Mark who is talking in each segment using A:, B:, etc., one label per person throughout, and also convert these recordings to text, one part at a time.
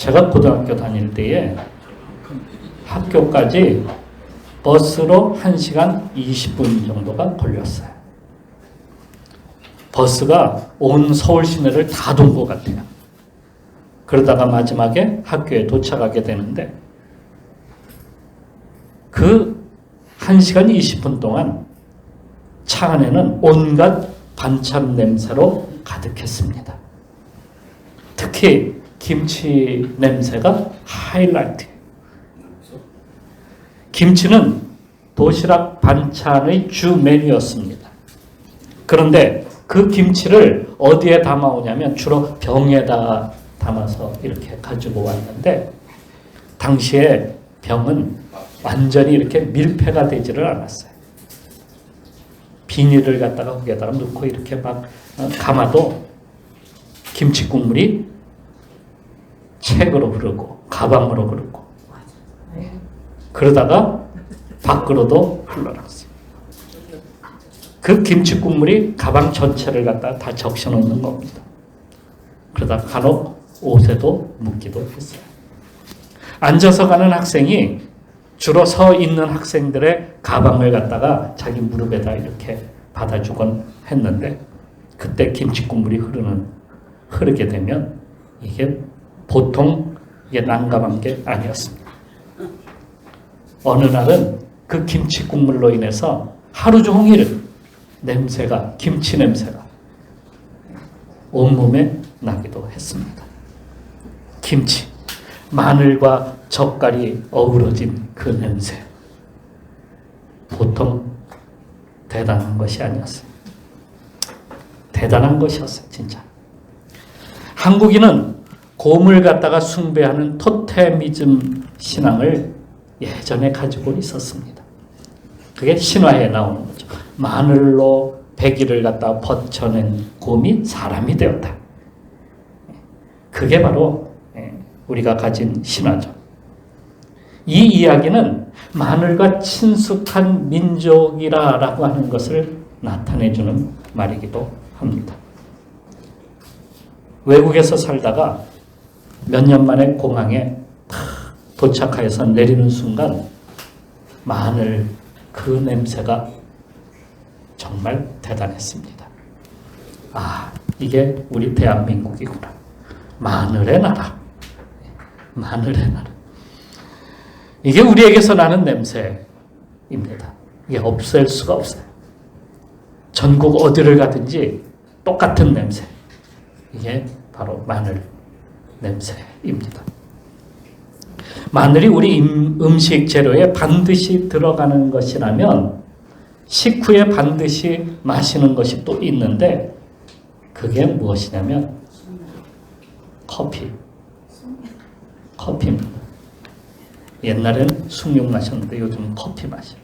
A: 제가 고등학교 다닐 때에 학교까지 버스로 1시간 20분 정도가 걸렸어요. 버스가 온 서울 시내를 다 돈 것 같아요. 그러다가 마지막에 학교에 도착하게 되는데 그 1시간 20분 동안 차 안에는 온갖 반찬 냄새로 가득했습니다. 특히 김치 냄새가 하이라이트. 김치는 도시락 반찬의 주 메뉴였습니다. 그런데 그 김치를 어디에 담아오냐면 주로 병에다 담아서 이렇게 가지고 왔는데 당시에 병은 완전히 이렇게 밀폐가 되지를 않았어요. 비닐을 갖다가 거기에다가 넣고 이렇게 막 감아도 김치 국물이 책으로 흐르고 가방으로 흐르고 그러다가 밖으로도 흘러나왔어요. 그 김치 국물이 가방 전체를 갖다가 다 적셔놓는 겁니다. 그러다 간혹 옷에도 묻기도 했어요. 앉아서 가는 학생이 주로 서 있는 학생들의 가방을 갖다가 자기 무릎에다 이렇게 받아주곤 했는데 그때 김치 국물이 흐르게 되면 이게 보통 이게 난감한 게 아니었습니다. 어느 날은 그 김치 국물로 인해서 하루 종일 냄새가 김치 냄새가 온몸에 나기도 했습니다. 김치, 마늘과 젓갈이 어우러진 그 냄새 보통 대단한 것이 아니었어요. 대단한 것이었어요. 진짜. 한국인은 곰을 갖다가 숭배하는 토테미즘 신앙을 예전에 가지고 있었습니다. 그게 신화에 나오는 거죠. 마늘로 배기를 갖다가 벗겨낸 곰이 사람이 되었다. 그게 바로 우리가 가진 신화죠. 이 이야기는 마늘과 친숙한 민족이라고 하는 것을 나타내주는 말이기도 합니다. 외국에서 살다가 몇 년 만에 공항에 도착해서 내리는 순간 마늘 그 냄새가 정말 대단했습니다. 아, 이게 우리 대한민국이구나. 마늘의 나라. 마늘의 나라. 이게 우리에게서 나는 냄새입니다. 이게 없앨 수가 없어요. 전국 어디를 가든지 똑같은 냄새. 이게 바로 마늘 냄새입니다. 마늘이 우리 음식 재료에 반드시 들어가는 것이라면 식후에 반드시 마시는 것이 또 있는데 그게 무엇이냐면 커피입니다. 옛날엔 숭늉 마셨는데 요즘은 커피 마셔요.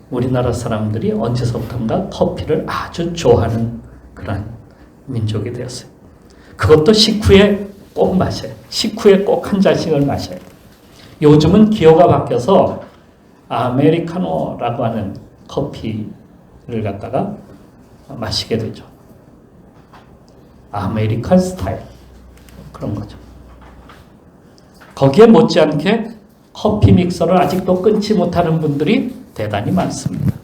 A: 우리나라 사람들이 언제서부턴가 커피를 아주 좋아하는 그런 민족이 되었어요. 그것도 식후에 꼭 마셔요. 식후에 꼭 한 잔씩을 마셔요. 요즘은 기호가 바뀌어서 아메리카노라고 하는 커피를 갖다가 마시게 되죠. 아메리칸 스타일 그런 거죠. 거기에 못지않게 커피 믹서를 아직도 끊지 못하는 분들이 대단히 많습니다.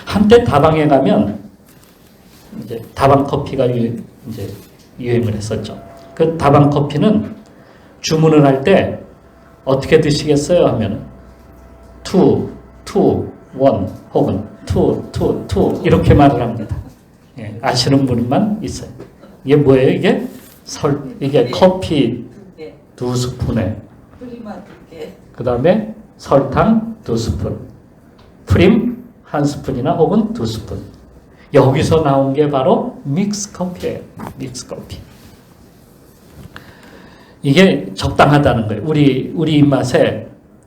A: 한때 다방에 가면 이제 다방 커피가 이제 유행을 했었죠. 그 다방 커피는 주문을 할 때 어떻게 드시겠어요? 하면 2, 1 혹은 2 이렇게 말을 합니다. 예, 아시는 분만 있어요. 이게 뭐예요? 이게 커피 2스푼에 그 다음에 설탕 2스푼, 프림 1스푼이나 혹은 2스푼. 여기서 나온 게 바로 믹스 커피예요. 믹스 커피. 이게 적당하다는 거예요. 우리 입맛에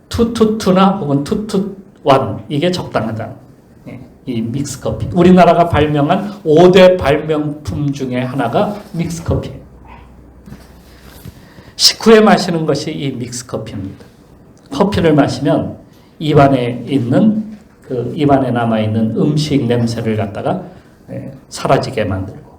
A: 2나 혹은 2 이게 적당하다. 이 믹스 커피. 우리나라가 발명한 5대 발명품 중에 하나가 믹스 커피예요. 식후에 마시는 것이 이 믹스 커피입니다. 커피를 마시면 입안에 남아 있는 음식 냄새를 갖다가 사라지게 만들고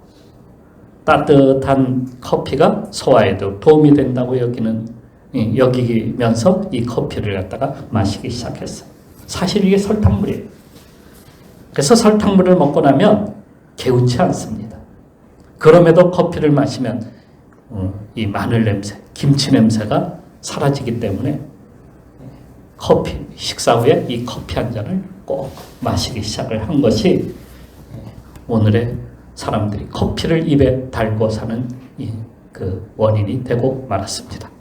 A: 따뜻한 커피가 소화에도 도움이 된다고 여기면서 이 커피를 갖다가 마시기 시작했어요. 사실 이게 설탕물이에요. 그래서 설탕물을 먹고 나면 개운치 않습니다. 그럼에도 커피를 마시면 이 마늘 냄새, 김치 냄새가 사라지기 때문에 식사 후에 이 커피 한 잔을 꼭 마시기 시작을 한 것이 오늘의 사람들이 커피를 입에 달고 사는 그 원인이 되고 말았습니다.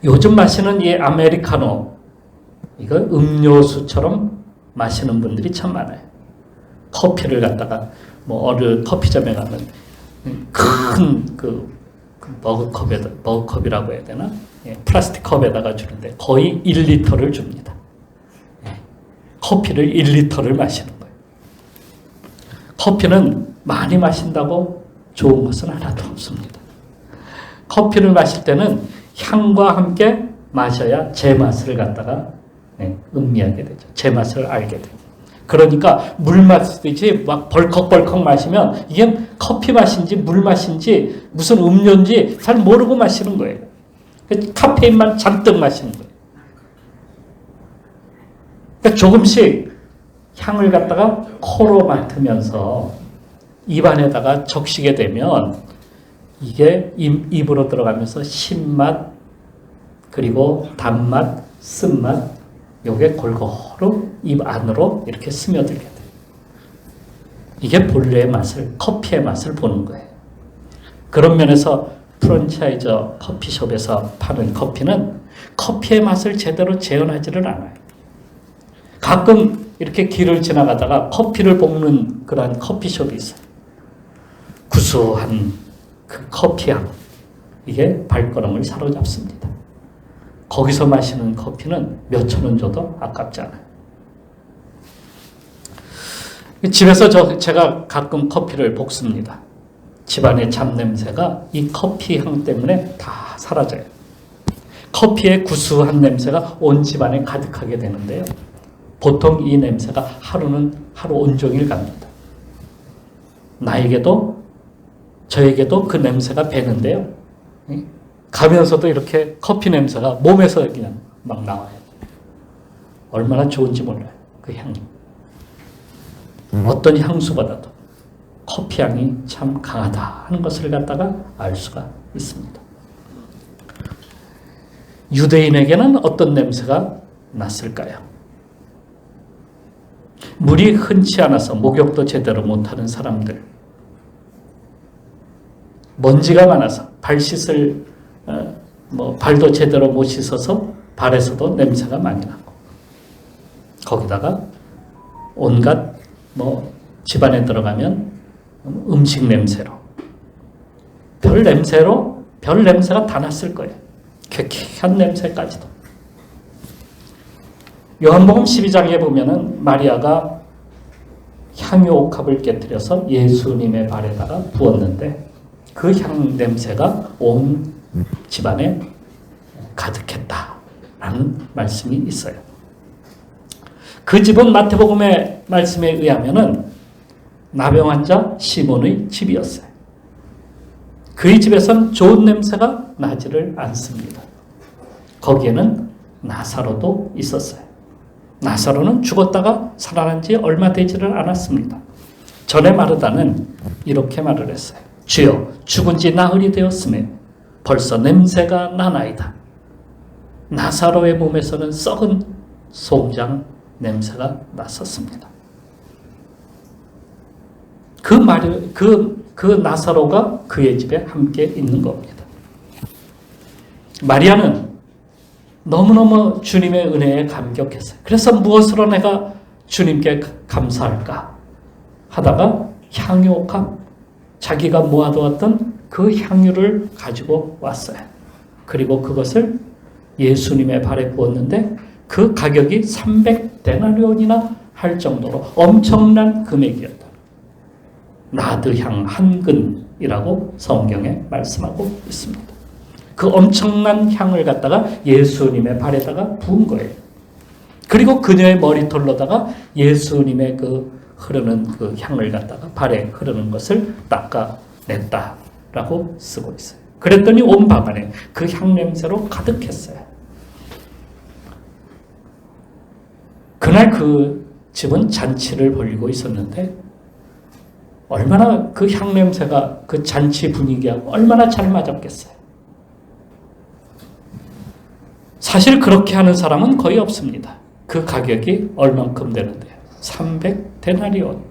A: 요즘 마시는 이 아메리카노, 이거 음료수처럼 마시는 분들이 참 많아요. 커피를 갖다가 어느 커피점에 가면 큰 머그컵이라고 해야 되나? 플라스틱 컵에다가 주는데 거의 1리터를 줍니다. 커피를 1리터를 마시는 거예요. 커피는 많이 마신다고 좋은 것은 하나도 없습니다. 커피를 마실 때는 향과 함께 마셔야 제맛을 갖다가 음미하게 되죠. 제맛을 알게 돼요. 그러니까 물 마시듯이 막 벌컥벌컥 마시면 이게 커피 맛인지 물 맛인지 무슨 음료인지 잘 모르고 마시는 거예요. 카페인만 잔뜩 마시는 거예요. 그러니까 조금씩 향을 갖다가 코로 맡으면서 입안에다가 적시게 되면 이게 입으로 들어가면서 신맛, 그리고 단맛, 쓴맛, 요게 골고루 입 안으로 이렇게 스며들게 돼요. 이게 본래의 맛을, 커피의 맛을 보는 거예요. 그런 면에서 프랜차이저 커피숍에서 파는 커피는 커피의 맛을 제대로 재현하지를 않아요. 가끔 이렇게 길을 지나가다가 커피를 볶는 그러한 커피숍이 있어요. 구수한 그 커피향, 이게 발걸음을 사로잡습니다. 거기서 마시는 커피는 몇천 원 줘도 아깝지 않아요. 집에서 제가 가끔 커피를 볶습니다. 집안의 잡냄새가 이 커피 향 때문에 다 사라져요. 커피의 구수한 냄새가 온 집안에 가득하게 되는데요. 보통 이 냄새가 하루 온종일 갑니다. 나에게도 저에게도 그 냄새가 배는데요. 가면서도 이렇게 커피 냄새가 몸에서 그냥 막 나와요. 얼마나 좋은지 몰라요. 그 향이. 어떤 향수보다도 커피 향이 참 강하다 하는 것을 갖다가 알 수가 있습니다. 유대인에게는 어떤 냄새가 났을까요? 물이 흔치 않아서 목욕도 제대로 못하는 사람들, 먼지가 많아서 발 씻을 발도 제대로 못 씻어서 발에서도 냄새가 많이 나고, 거기다가 온갖 집안에 들어가면 음식 냄새로, 별 냄새가 다 났을 거예요. 쾌쾌한 냄새까지도. 요한복음 12장에 보면은 마리아가 향유 옥합을 깨뜨려서 예수님의 발에다가 부었는데 그 향 냄새가 온 집안에 가득했다라는 말씀이 있어요. 그 집은 마태복음의 말씀에 의하면은 나병 환자 시몬의 집이었어요. 그의 집에선 좋은 냄새가 나지를 않습니다. 거기에는 나사로도 있었어요. 나사로는 죽었다가 살아난 지 얼마 되지를 않았습니다. 전에 마르다는 이렇게 말을 했어요. 주여, 죽은 지 나흘이 되었음에 벌써 냄새가 나나이다. 나사로의 몸에서는 썩은 솜장 냄새가 났었습니다. 그 나사로가 그의 집에 함께 있는 겁니다. 마리아는 너무너무 주님의 은혜에 감격했어요. 그래서 무엇으로 내가 주님께 감사할까 하다가 향유옥합, 자기가 모아두었던 그 향유를 가지고 왔어요. 그리고 그것을 예수님의 발에 부었는데 그 가격이 300데나리온이나 할 정도로 엄청난 금액이었다. 나드향 한 근이라고 성경에 말씀하고 있습니다. 그 엄청난 향을 갖다가 예수님의 발에다가 부은 거예요. 그리고 그녀의 머리털로다가 예수님의 그 흐르는 그 향을 갖다가 발에 흐르는 것을 닦아냈다라고 쓰고 있어요. 그랬더니 온 방 안에 그 향 냄새로 가득했어요. 그날 그 집은 잔치를 벌이고 있었는데 얼마나 그 향 냄새가 그 잔치 분위기하고 얼마나 잘 맞았겠어요. 사실 그렇게 하는 사람은 거의 없습니다. 그 가격이 얼만큼 되는데요. 300데나리온.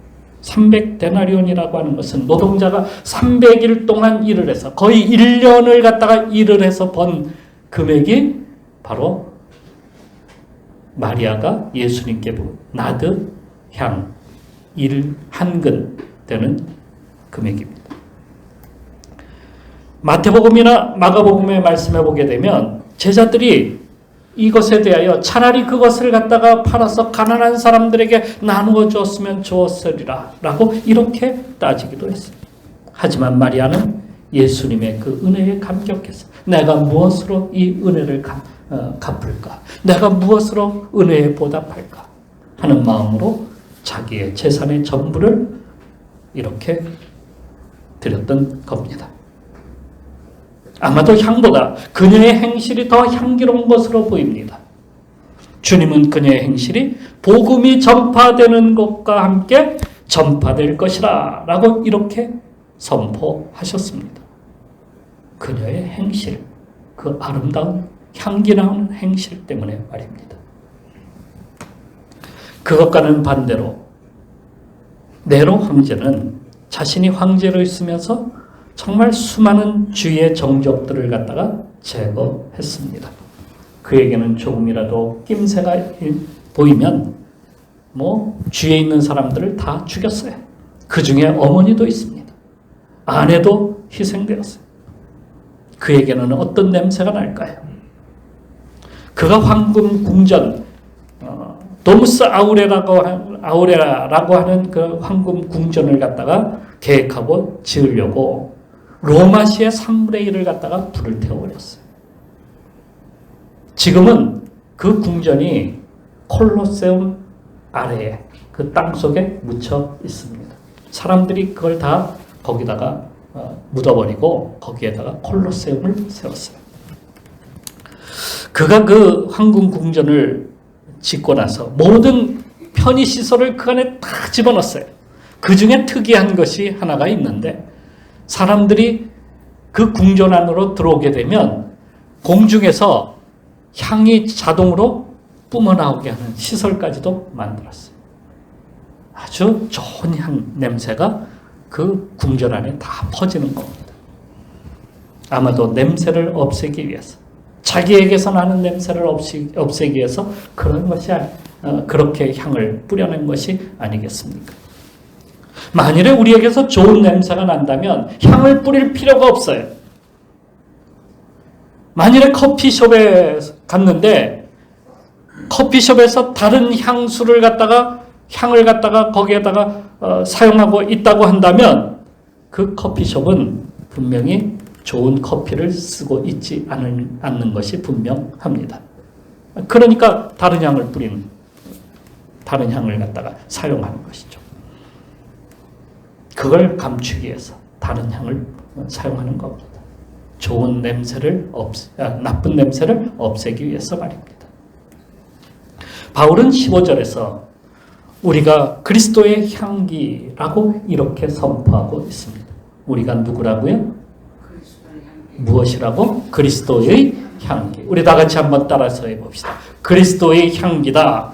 A: 300데나리온이라고 하는 것은 노동자가 300일 동안 일을 해서 거의 1년을 갖다가 일을 해서 번 금액이 바로 마리아가 예수님께 나드 향 1한근 되는 금액입니다. 마태복음이나 마가복음의 말씀해 보게 되면 제자들이 이것에 대하여 차라리 그것을 갖다가 팔아서 가난한 사람들에게 나누어 주었으면 좋았으리라 라고 이렇게 따지기도 했어요. 하지만 마리아는 예수님의 그 은혜에 감격해서 내가 무엇으로 이 은혜를 갚을까? 내가 무엇으로 은혜에 보답할까? 하는 마음으로 자기의 재산의 전부를 이렇게 드렸던 겁니다. 아마도 향보다 그녀의 행실이 더 향기로운 것으로 보입니다. 주님은 그녀의 행실이 복음이 전파되는 것과 함께 전파될 것이라 라고 이렇게 선포하셨습니다. 그녀의 행실, 그 아름다운 향기 나는 행실 때문에 말입니다. 그것과는 반대로 네로 황제는 자신이 황제로 있으면서 정말 수많은 주의 정적들을 갖다가 제거했습니다. 그에게는 조금이라도 낌새가 보이면 주위에 있는 사람들을 다 죽였어요. 그 중에 어머니도 있습니다. 아내도 희생되었어요. 그에게는 어떤 냄새가 날까요? 그가 황금 궁전, 도무스 아우레라고 하는 그 황금 궁전을 갖다가 계획하고 지으려고 로마시의 3분의 1을 갖다가 불을 태워버렸어요. 지금은 그 궁전이 콜로세움 아래에 그 땅속에 묻혀 있습니다. 사람들이 그걸 다 거기다가 묻어버리고 거기에다가 콜로세움을 세웠어요. 그가 그 황금 궁전을 짓고 나서 모든 편의시설을 그 안에 다 집어넣었어요. 그 중에 특이한 것이 하나가 있는데 사람들이 그 궁전 안으로 들어오게 되면 공중에서 향이 자동으로 뿜어나오게 하는 시설까지도 만들었어요. 아주 좋은 향 냄새가 그 궁전 안에 다 퍼지는 겁니다. 아마도 냄새를 없애기 위해서, 자기에게서 나는 냄새를 없애기 위해서 그런 것이 그렇게 향을 뿌려낸 것이 아니겠습니까? 만일에 우리에게서 좋은 냄새가 난다면 향을 뿌릴 필요가 없어요. 만일에 커피숍에 갔는데 커피숍에서 다른 향수를 향을 갖다가 거기에다가 사용하고 있다고 한다면 그 커피숍은 분명히 좋은 커피를 쓰고 있지 않는 것이 분명합니다. 그러니까 다른 향을 갖다가 사용하는 것이죠. 그걸 감추기 위해서 다른 향을 사용하는 겁니다. 좋은 냄새를 나쁜 냄새를 없애기 위해서 말입니다. 바울은 15절에서 우리가 그리스도의 향기라고 이렇게 선포하고 있습니다. 우리가 누구라고요? 무엇이라고? 그리스도의 향기. 우리 다 같이 한번 따라서 해봅시다. 그리스도의 향기다.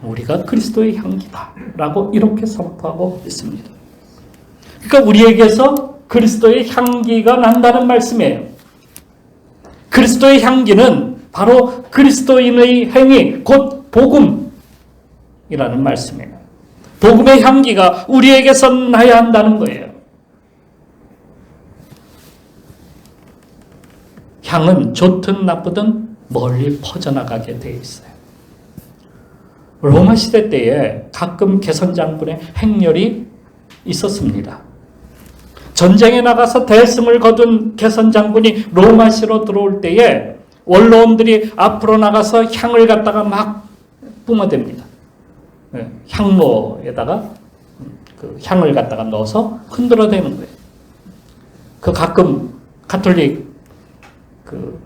A: 우리가 그리스도의 향기다 라고 이렇게 선포하고 있습니다. 그러니까 우리에게서 그리스도의 향기가 난다는 말씀이에요. 그리스도의 향기는 바로 그리스도인의 행위, 곧 복음이라는 말씀이에요. 복음의 향기가 우리에게서 나야 한다는 거예요. 향은 좋든 나쁘든 멀리 퍼져나가게 되어 있어요. 로마 시대 때에 가끔 개선장군의 행렬이 있었습니다. 전쟁에 나가서 대승을 거둔 개선장군이 로마시로 들어올 때에 원로원들이 앞으로 나가서 향을 갖다가 막 뿜어댑니다. 향로에다가 그 향을 갖다가 넣어서 흔들어대는 거예요. 그 가끔 가톨릭 그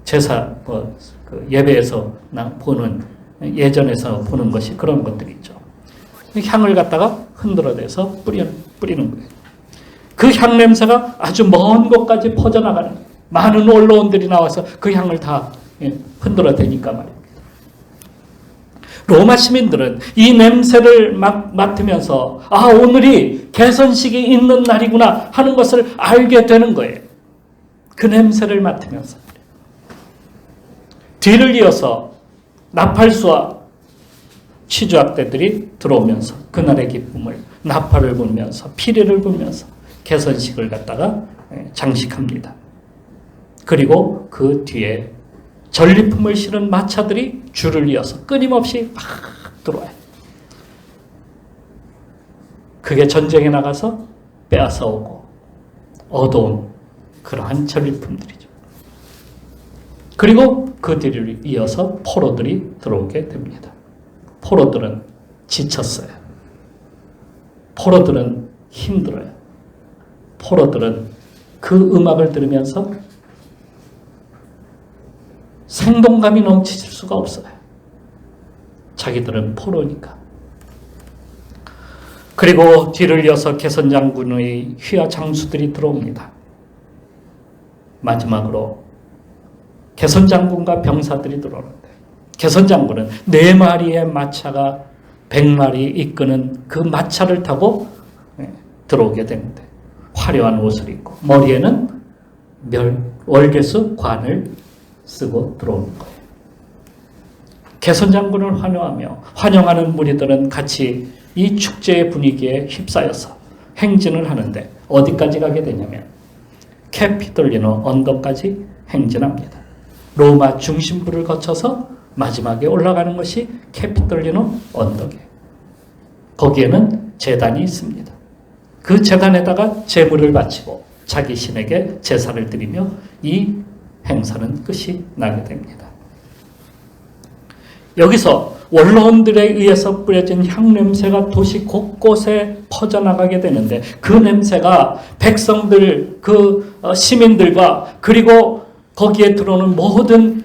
A: 제사 그 예배에서 보는 예전에서 보는 것이 그런 것들이 있죠. 향을 갖다가 흔들어대서 뿌리는 거예요. 그 향 냄새가 아주 먼 곳까지 퍼져나가는 거예요. 많은 언론들이 나와서 그 향을 다 흔들어대니까 말입니다. 로마 시민들은 이 냄새를 맡으면서 오늘이 개선식이 있는 날이구나 하는 것을 알게 되는 거예요. 그 냄새를 맡으면서. 뒤를 이어서 나팔수와 취조학대들이 들어오면서 그날의 기쁨을 나팔을 불면서 피리를 불면서 개선식을 갖다가 장식합니다. 그리고 그 뒤에 전리품을 실은 마차들이 줄을 이어서 끊임없이 막 들어와요. 그게 전쟁에 나가서 빼앗아 오고 얻어온 그러한 전리품들이죠. 그리고 그 뒤를 이어서 포로들이 들어오게 됩니다. 포로들은 지쳤어요. 포로들은 힘들어요. 포로들은 그 음악을 들으면서 생동감이 넘칠 수가 없어요. 자기들은 포로니까. 그리고 뒤를 이어서 개선장군의 휘하 장수들이 들어옵니다. 마지막으로 개선장군과 병사들이 들어오는데 개선장군은 4마리의 마차가 100마리 이끄는 그 마차를 타고 들어오게 되는데 화려한 옷을 입고 머리에는 월계수 관을 쓰고 들어오는 거예요. 개선장군을 환영하는 무리들은 같이 이 축제의 분위기에 휩싸여서 행진을 하는데 어디까지 가게 되냐면 캐피톨리노 언덕까지 행진합니다. 로마 중심부를 거쳐서 마지막에 올라가는 것이 캐피톨리노 언덕이에요. 거기에는 제단이 있습니다. 그 제단에다가 제물을 바치고 자기 신에게 제사를 드리며 이 행사는 끝이 나게 됩니다. 여기서 원로원들에 의해서 뿌려진 향냄새가 도시 곳곳에 퍼져나가게 되는데 그 냄새가 백성들, 시민들과 그리고 거기에 들어오는 모든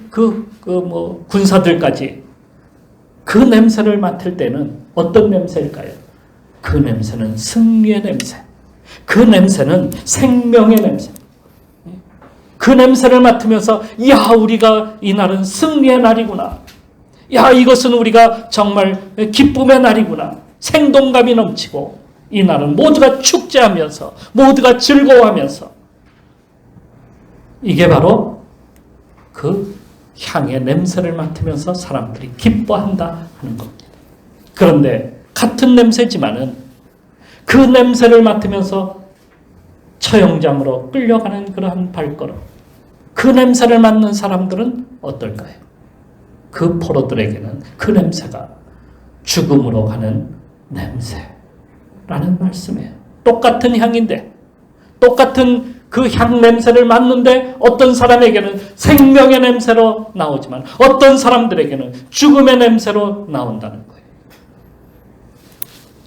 A: 군사들까지 그 냄새를 맡을 때는 어떤 냄새일까요? 그 냄새는 승리의 냄새. 그 냄새는 생명의 냄새. 그 냄새를 맡으면서 우리가 이 날은 승리의 날이구나. 이것은 우리가 정말 기쁨의 날이구나. 생동감이 넘치고 이 날은 모두가 축제하면서 모두가 즐거워하면서 이게 바로 그 향의 냄새를 맡으면서 사람들이 기뻐한다 하는 겁니다. 그런데 같은 냄새지만은 그 냄새를 맡으면서 처형장으로 끌려가는 그러한 발걸음, 그 냄새를 맡는 사람들은 어떨까요? 그 포로들에게는 그 냄새가 죽음으로 가는 냄새라는 말씀이에요. 똑같은 향인데, 똑같은 그 향 냄새를 맡는데 어떤 사람에게는 생명의 냄새로 나오지만 어떤 사람들에게는 죽음의 냄새로 나온다는 거예요.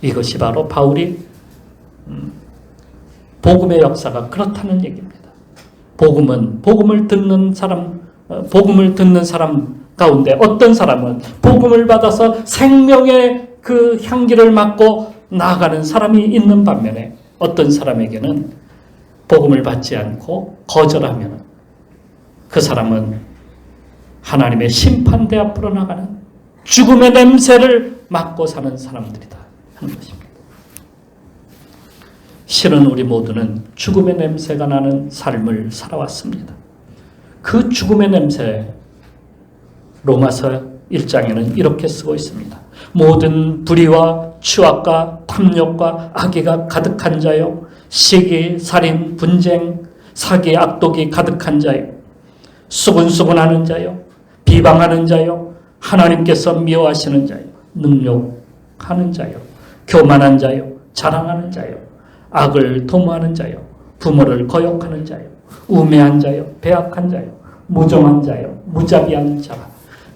A: 이것이 바로 바울이 복음의 역사가 그렇다는 얘기입니다. 복음을 듣는 사람 가운데 어떤 사람은 복음을 받아서 생명의 그 향기를 맡고 나아가는 사람이 있는 반면에 어떤 사람에게는 복음을 받지 않고 거절하면 그 사람은 하나님의 심판대 앞으로 나가는 죽음의 냄새를 맡고 사는 사람들이다 하는 것입니다. 실은 우리 모두는 죽음의 냄새가 나는 삶을 살아왔습니다. 그 죽음의 냄새, 로마서 1장에는 이렇게 쓰고 있습니다. 모든 불의와 추악과 탐욕과 악의가 가득한 자요, 시기, 살인, 분쟁, 사기, 악독이 가득한 자요, 수군수군하는 자요, 비방하는 자요, 하나님께서 미워하시는 자요, 능욕하는 자요, 교만한 자요, 자랑하는 자요, 악을 도모하는 자요, 부모를 거역하는 자요, 우매한 자요, 배악한 자요, 무정한 자요, 무자비한 자,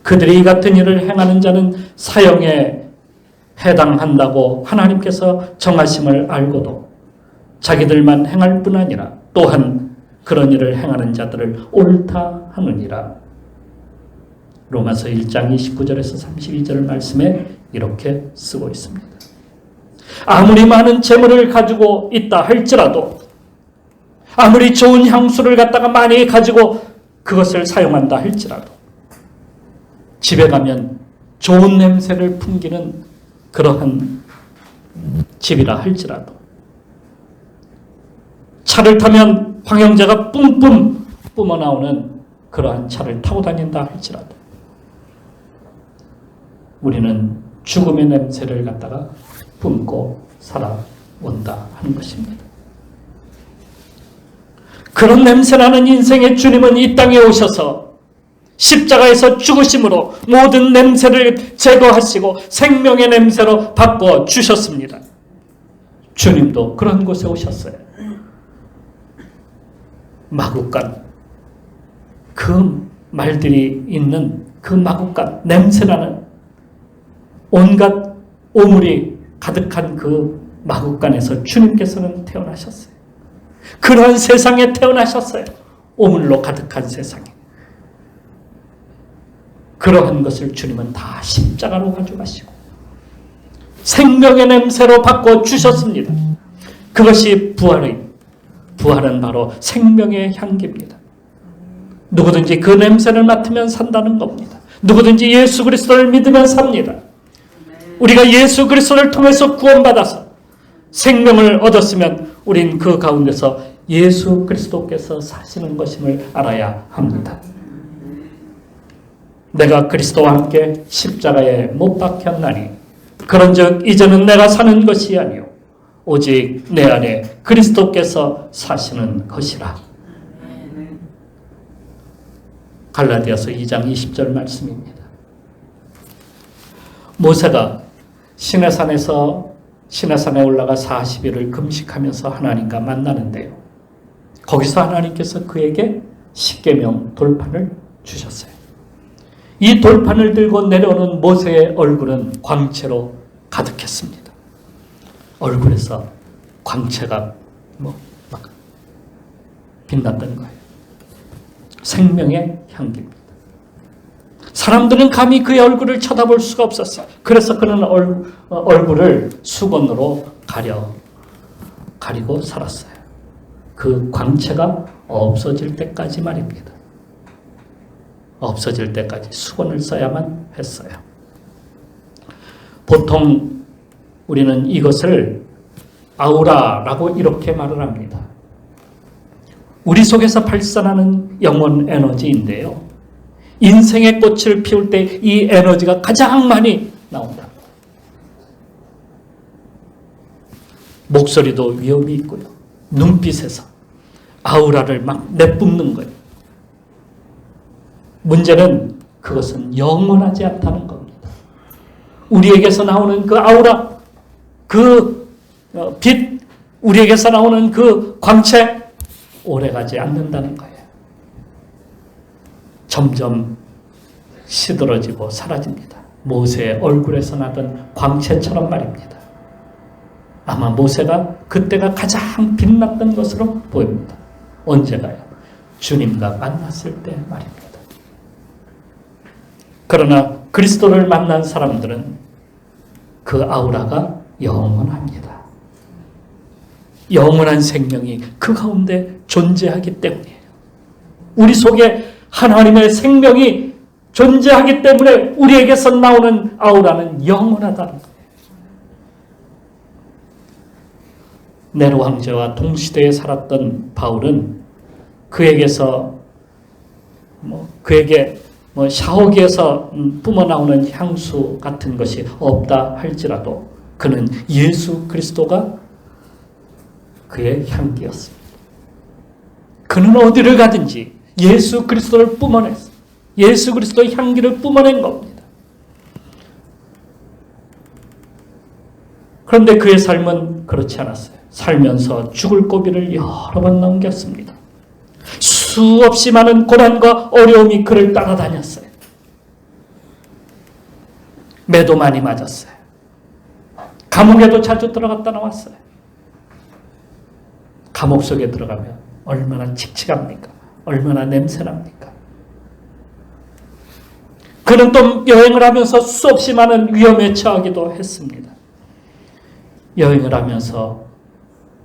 A: 그들이 이 같은 일을 행하는 자는 사형에 해당한다고 하나님께서 정하심을 알고도 자기들만 행할 뿐 아니라 또한 그런 일을 행하는 자들을 옳다 하느니라. 로마서 1장 29절에서 32절 말씀에 이렇게 쓰고 있습니다. 아무리 많은 재물을 가지고 있다 할지라도, 아무리 좋은 향수를 갖다가 많이 가지고 그것을 사용한다 할지라도, 집에 가면 좋은 냄새를 풍기는 그러한 집이라 할지라도, 차를 타면 방향제가 뿜뿜 뿜어나오는 그러한 차를 타고 다닌다 할지라도 우리는 죽음의 냄새를 갖다가 뿜고 살아온다 하는 것입니다. 그런 냄새나는 인생의 주님은 이 땅에 오셔서 십자가에서 죽으심으로 모든 냄새를 제거하시고 생명의 냄새로 바꿔 주셨습니다. 주님도 그런 곳에 오셨어요. 마구간, 그 말들이 있는 그 마구간, 냄새나는 온갖 오물이 가득한 그 마구간에서 주님께서는 태어나셨어요. 그러한 세상에 태어나셨어요. 오물로 가득한 세상에. 그러한 것을 주님은 다 십자가로 가져가시고 생명의 냄새로 바꿔 주셨습니다. 그것이 부활은 바로 생명의 향기입니다. 누구든지 그 냄새를 맡으면 산다는 겁니다. 누구든지 예수 그리스도를 믿으면 삽니다. 우리가 예수 그리스도를 통해서 구원받아서 생명을 얻었으면 우린 그 가운데서 예수 그리스도께서 사시는 것임을 알아야 합니다. 내가 그리스도와 함께 십자가에 못 박혔나니 그런즉 이제는 내가 사는 것이 아니요 오직 내 안에 그리스도께서 사시는 것이라. 갈라디아서 2장 20절 말씀입니다. 모세가 시내산에 올라가 40일을 금식하면서 하나님과 만나는데요. 거기서 하나님께서 그에게 십계명 돌판을 주셨어요. 이 돌판을 들고 내려오는 모세의 얼굴은 광채로 가득했습니다. 얼굴에서 광채가 막 빛났던 거예요. 생명의 향기입니다. 사람들은 감히 그의 얼굴을 쳐다볼 수가 없었어요. 그래서 그는 얼굴을 수건으로 가리고 살았어요. 그 광채가 없어질 때까지 말입니다. 없어질 때까지 수건을 써야만 했어요. 보통 우리는 이것을 아우라라고 이렇게 말을 합니다. 우리 속에서 발산하는 영혼 에너지인데요. 인생의 꽃을 피울 때 이 에너지가 가장 많이 나온다. 목소리도 위험이 있고요. 눈빛에서 아우라를 막 내뿜는 거예요. 문제는 그것은 영원하지 않다는 겁니다. 우리에게서 나오는 그 아우라, 그 빛, 우리에게서 나오는 그 광채 오래가지 않는다는 거예요. 점점 시들어지고 사라집니다. 모세의 얼굴에서 나던 광채처럼 말입니다. 아마 모세가 그때가 가장 빛났던 것으로 보입니다. 언제가요? 주님과 만났을 때 말입니다. 그러나 그리스도를 만난 사람들은 그 아우라가 영원합니다. 영원한 생명이 그 가운데 존재하기 때문이에요. 우리 속에 하나님의 생명이 존재하기 때문에 우리에게서 나오는 아우라는 영원하다는 거예요. 네로 황제와 동시대에 살았던 바울은 그에게 샤워기에서 뿜어나오는 향수 같은 것이 없다 할지라도 그는 예수 그리스도가 그의 향기였습니다. 그는 어디를 가든지 예수 그리스도를 뿜어냈어요. 예수 그리스도의 향기를 뿜어낸 겁니다. 그런데 그의 삶은 그렇지 않았어요. 살면서 죽을 고비를 여러 번 넘겼습니다. 수없이 많은 고난과 어려움이 그를 따라다녔어요. 매도 많이 맞았어요. 감옥에도 자주 들어갔다 나왔어요. 감옥 속에 들어가면 얼마나 칙칙합니까? 얼마나 냄새납니까? 그는 또 여행을 하면서 수없이 많은 위험에 처하기도 했습니다. 여행을 하면서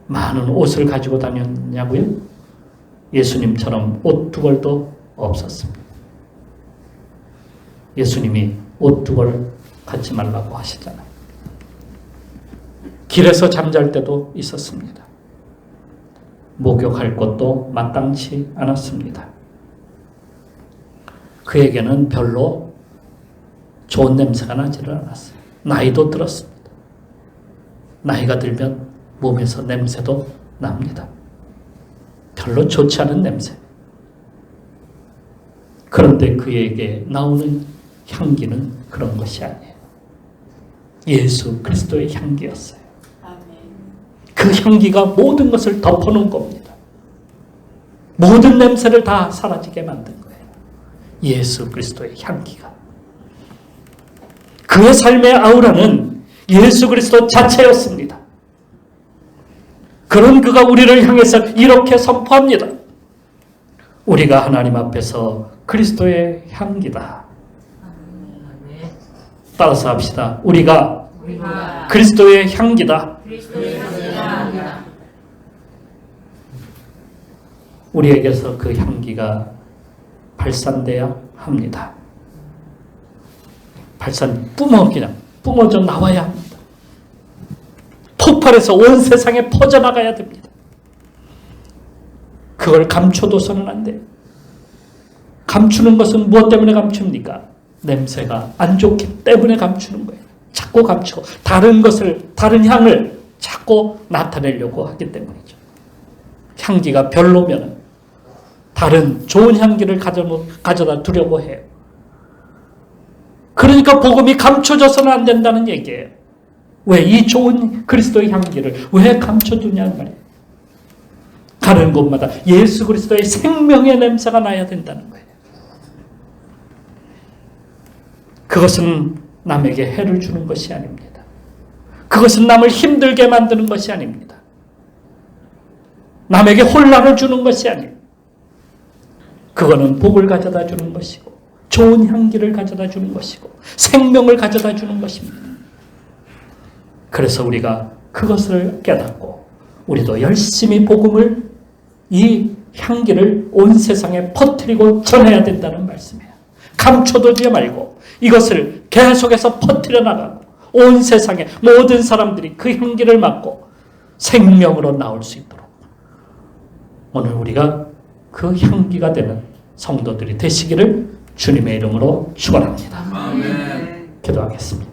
A: 많은 옷을 가지고 다녔냐고요? 예수님처럼 옷 두 벌도 없었습니다. 예수님이 옷 두 벌 갖지 말라고 하시잖아요. 길에서 잠잘 때도 있었습니다. 목욕할 것도 마땅치 않았습니다. 그에게는 별로 좋은 냄새가 나지를 않았어요. 나이도 들었습니다. 나이가 들면 몸에서 냄새도 납니다. 별로 좋지 않은 냄새. 그런데 그에게 나오는 향기는 그런 것이 아니에요. 예수 그리스도의 향기였어요. 그 향기가 모든 것을 덮어놓은 겁니다. 모든 냄새를 다 사라지게 만든 거예요. 예수 그리스도의 향기가. 그의 삶의 아우라는 예수 그리스도 자체였습니다. 그런 그가 우리를 향해서 이렇게 선포합니다. 우리가 하나님 앞에서 그리스도의 향기다. 따라서 합시다. 우리가 그리스도의 향기다. 우리에게서 그 향기가 발산돼야 합니다. 그냥 뿜어져 나와야 합니다. 폭발해서 온 세상에 퍼져나가야 됩니다. 그걸 감춰둬서는 안 돼요. 감추는 것은 무엇 때문에 감춥니까? 냄새가 안 좋기 때문에 감추는 거예요. 자꾸 감추고 다른 향을 자꾸 나타내려고 하기 때문이죠. 향기가 별로면 다른 좋은 향기를 가져다 두려고 해요. 그러니까 복음이 감춰져서는 안 된다는 얘기예요. 왜 이 좋은 그리스도의 향기를 왜 감춰두냐는 말이에요. 가는 곳마다 예수 그리스도의 생명의 냄새가 나야 된다는 거예요. 그것은 남에게 해를 주는 것이 아닙니다. 그것은 남을 힘들게 만드는 것이 아닙니다. 남에게 혼란을 주는 것이 아닙니다. 그거는 복을 가져다 주는 것이고 좋은 향기를 가져다 주는 것이고 생명을 가져다 주는 것입니다. 그래서 우리가 그것을 깨닫고 우리도 열심히 복음을 이 향기를 온 세상에 퍼뜨리고 전해야 된다는 말씀이에요. 감춰두지 말고 이것을 계속해서 퍼뜨려 나가고 온 세상에 모든 사람들이 그 향기를 맡고 생명으로 나올 수 있도록 오늘 우리가 그 향기가 되는 성도들이 되시기를 주님의 이름으로 축원합니다. 기도하겠습니다.